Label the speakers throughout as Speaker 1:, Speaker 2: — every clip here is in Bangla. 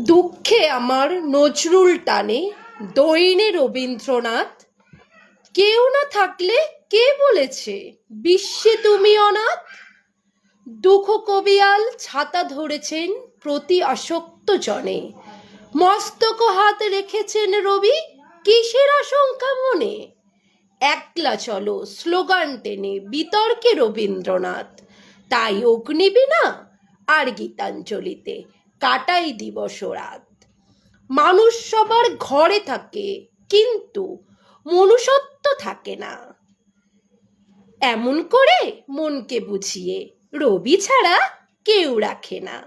Speaker 1: দুঃখে আমার নজরুল টানে, দৈনে রবীন্দ্রনাথ। কেউ না থাকলে কে বলেছে বিশ্বে তুমি অনাথ? দুঃখ কবিয়াল ছাতা ধরেছেন প্রতি আসক্ত জনে, মস্তক হাত রেখেছেন রবি, কিসের আশঙ্কা মনে? একলা চলো স্লোগান টেনে বিতর্কে রবীন্দ্রনাথ, তাই অগ্নিবীণা আর গীতাঞ্জলিতে কাটাই দিবস রাত। মানুষ সবার ঘরে থাকে, কিন্তু মনুষ্যত্ব থাকে না। এমন করে মনকে বুঝিয়ে রবি ছাড়া কেউ রাখে না।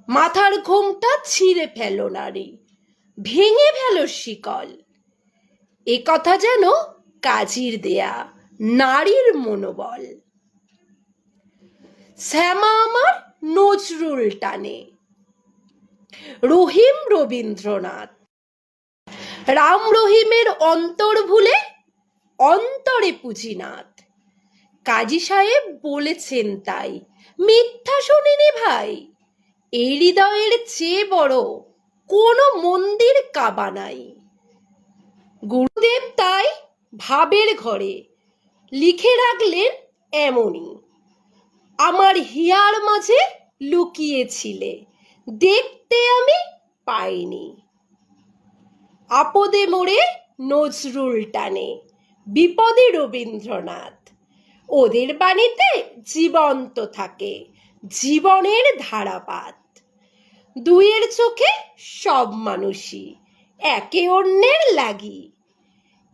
Speaker 1: মাথার ঘোমটা ছিঁড়ে ফেলো নারী, ভেঙে ফেলো শিকল। এ কথা যেন কাজীর দেয়া নারীর মনোবল। শ্যামা আমার নজরুল টানে, রহিম রবীন্দ্রনাথ। রাম রহিমের অন্তর ভুলে অন্তরে পুঁজিনাথ। কাজী সাহেব বলেছেন তাই, মিথ্যা শোনেনি ভাই। এই হৃদয়ের চেয়ে বড় কোনো মন্দির কাবা নাই। গুরুদেব তাই ভাবের ঘরে লিখে রাখলেন এমনই, আমার হিয়ার মাঝে লুকিয়েছিলে, দেখতে আমি পাইনি। আপদে মোড়ে নজরুল টানে, বিপদে রবীন্দ্রনাথ। ওদের বাণীতে জীবন্ত থাকে জীবনের ধারাপাত। দুইয়ের চোখে সব মানুষই একে অন্যের লাগি,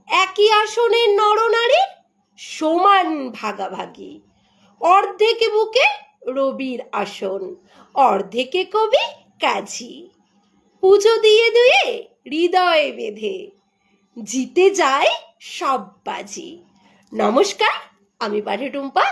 Speaker 1: একই আসনে নরনারীর সমান ভাগাভাগি। অর্ধেকে বুকে রবির আসন, অর্ধেকে কবি কাজী। পুজো দিয়ে দিয়ে হৃদয়ে বেঁধে জিতে যায় সব বাজি। নমস্কার, আমি পাঠে টুম্পা।